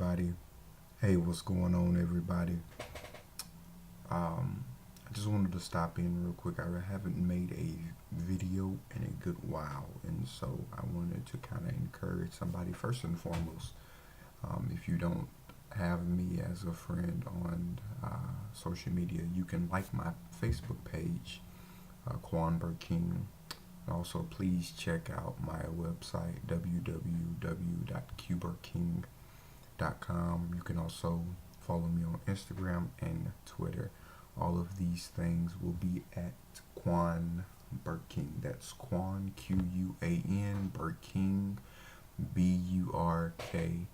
everybody. Hey, what's going on, everybody? I just wanted to stop in real quick. I haven't made a video in a good while, and so I wanted to kind of encourage somebody first and foremost. If you don't have me as a friend on social media, you can like my Facebook page, Quan King. Also, please check out my website, www.cuberking.com. You can also follow me on Instagram and Twitter. All of these things will be at Quan King. That's Quan, Quan, Burking, Burkeen.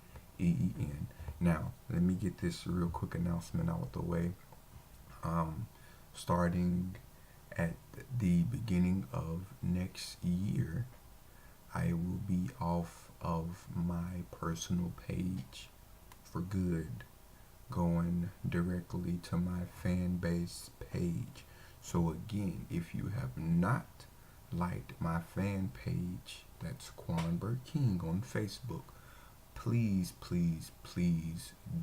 Now, let me get this real quick announcement out of the way. Starting at the beginning of next year, I will be off of my personal page for good, going directly to my fan base page. So again, if you have not liked my fan page, that's Quan King on Facebook, please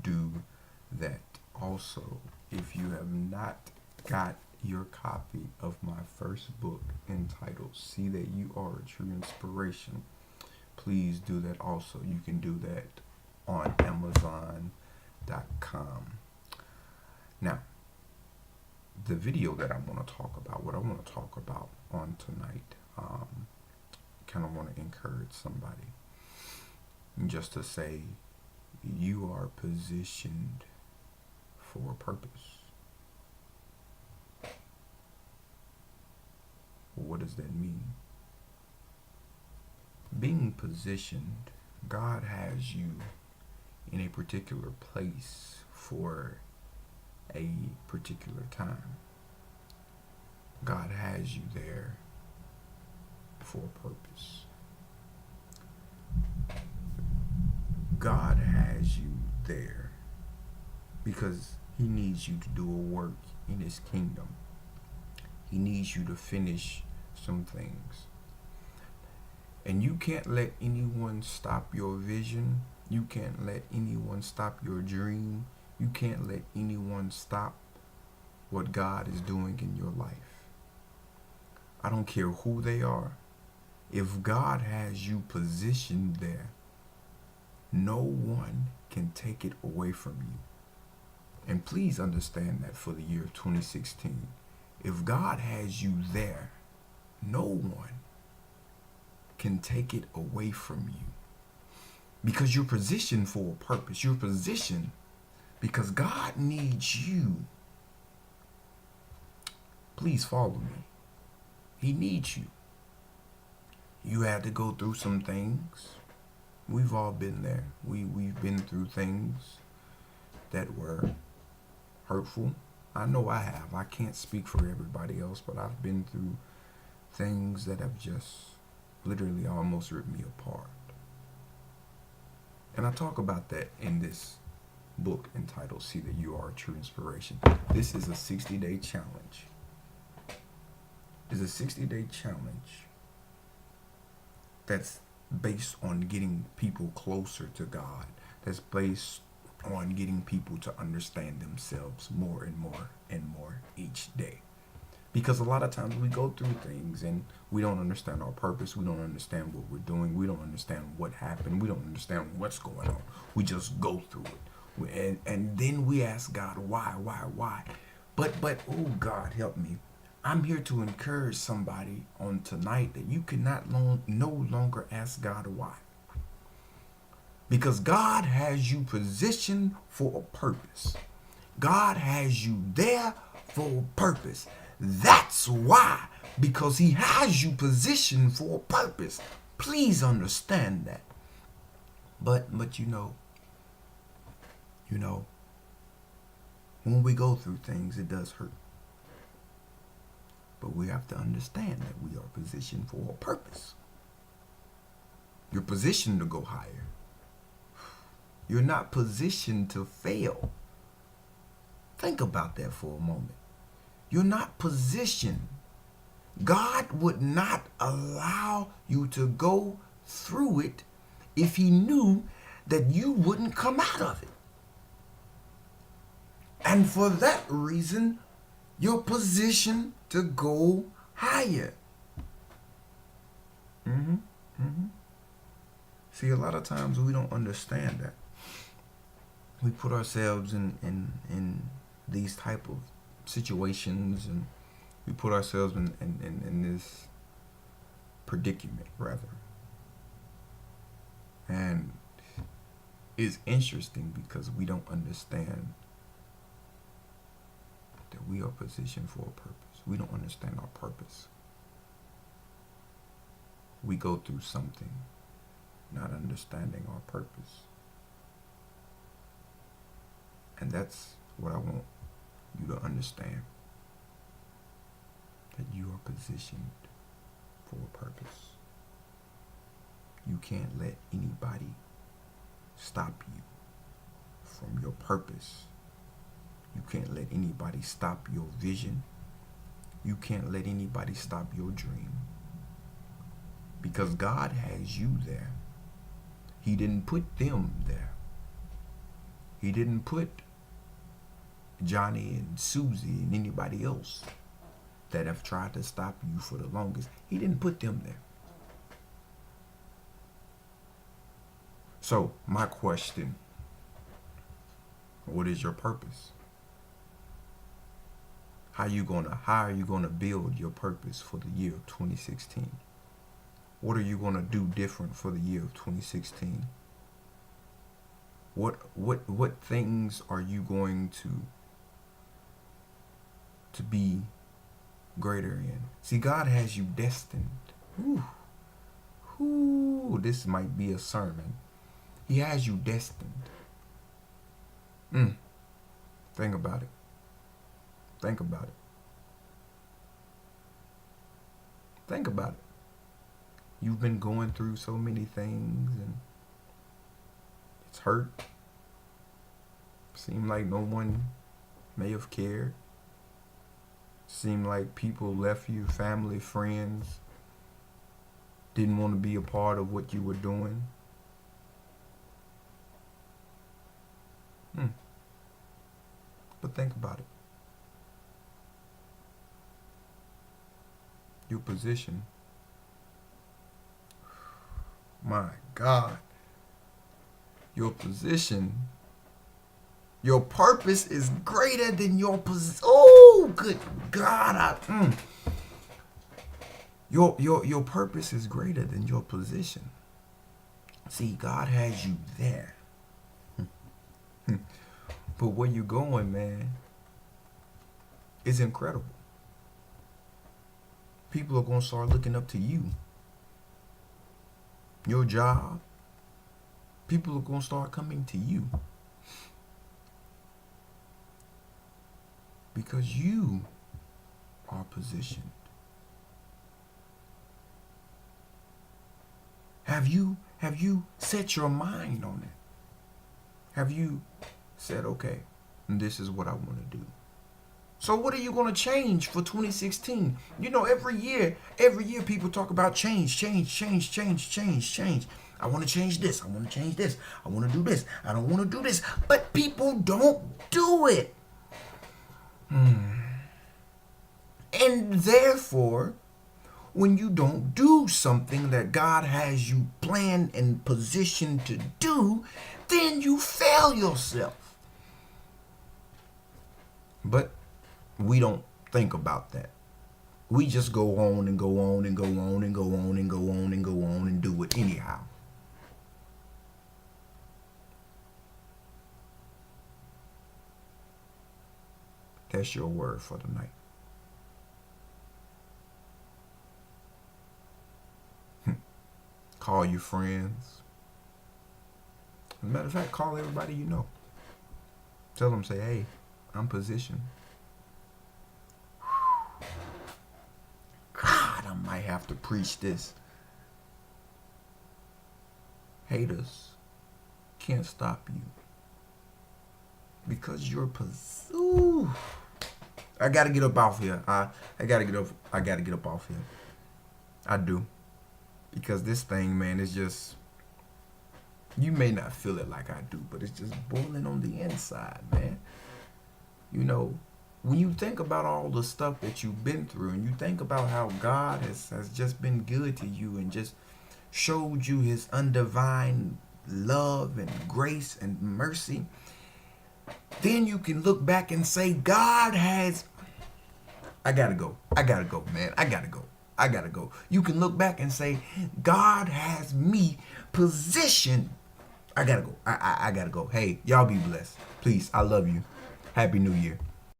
do that. Also, if you have not got your copy of my first book entitled See That You Are a True Inspiration, please do that also. You can do that on Amazon.com. Now, the video that I want to talk about, what I want to talk about on tonight, kind of want to encourage somebody just to say you are positioned for a purpose. What does that mean? Being positioned, God has you in a particular place for a particular time. God has you there for a purpose. God has you there because He needs you to do a work in His kingdom. He needs you to finish some things. And you can't let anyone stop your vision. You can't let anyone stop your dream. You can't let anyone stop what God is doing in your life. I don't care who they are. If God has you positioned there, no one can take it away from you. And please understand that for the year of 2016. If God has you there, no one can take it away from you. Because you're positioned for a purpose. You're positioned because God needs you. Please follow me. He needs you. You had to go through some things. We've all been there. We've been through things that were hurtful. I know I have. I can't speak for everybody else, but I've been through things that have just literally almost ripped me apart. And I talk about that in this book entitled See That You Are a True Inspiration. This is a 60-day challenge. It's a 60-day challenge that's based on getting people closer to God. That's based on getting people to understand themselves more and more and more each day. Because a lot of times we go through things and we don't understand our purpose. We don't understand what we're doing. We don't understand what happened. We don't understand what's going on. We just go through it. And then we ask God, why? But, oh God, help me. I'm here to encourage somebody on tonight that you cannot no longer ask God why. Because God has you positioned for a purpose. God has you there for a purpose. That's why. Because He has you positioned for a purpose. Please understand that. But you know, when we go through things, it does hurt. But we have to understand that we are positioned for a purpose. You're positioned to go higher. You're not positioned to fail. Think about that for a moment. You're not positioned. God would not allow you to go through it if He knew that you wouldn't come out of it. And for that reason, you're positioned to go higher. See, a lot of times we don't understand that. We put ourselves in these type of situations, and we put ourselves in this predicament, rather. And it's interesting because we don't understand that we are positioned for a purpose. We don't understand our purpose. We go through something not understanding our purpose. And that's what I want you to understand. That you are positioned for a purpose. You can't let anybody stop you from your purpose. You can't let anybody stop your vision. You can't let anybody stop your dream. Because God has you there. He didn't put them there. He didn't put Johnny and Susie and anybody else that have tried to stop you for the longest. He didn't put them there. So, my question, what is your purpose? How are you gonna build your purpose for the year of 2016? What are you gonna do different for the year of 2016? What things are you going to be greater in? See, God has you destined. This might be a sermon. He has you destined. Think about it. Think about it. Think about it. You've been going through so many things, and it's hurt. Seemed like no one may have cared. Seemed like people left you, family, friends, didn't want to be a part of what you were doing. But think about it. Your position. My God. Your position. Your purpose is greater than your position. Oh, good God. Your purpose is greater than your position. See, God has you there. But where you going, man, is incredible. People are going to start looking up to you. Your job. People are going to start coming to you. Because you are positioned. Have you set your mind on it? Have you said, okay, this is what I want to do? So what are you going to change for 2016? You know, every year people talk about change. I want to change this. I want to change this. I want to do this. I don't want to do this. But people don't do it. And therefore, when you don't do something that God has you planned and positioned to do, then you fail yourself. But we don't think about that. We just go on and go on and go on and go on and go on and go on and do it anyhow. That's your word for the night. Call your friends. As a matter of fact, call everybody you know. Tell them, say, hey, I'm positioned. God, I might have to preach this. Haters can't stop you. Because you're positioned. I gotta get up off here. I gotta get up off here. I do. Because this thing, man, is just You may not feel it like I do, but it's just boiling on the inside, man. You know, when you think about all the stuff that you've been through and you think about how God has just been good to you and just showed you his undivine love and grace and mercy, then you can look back and say, God has. I gotta go. I gotta go, man. I gotta go. I gotta go. You can look back and say, God has me positioned. I gotta go. I gotta go. Hey, y'all be blessed. Please, I love you. Happy New Year.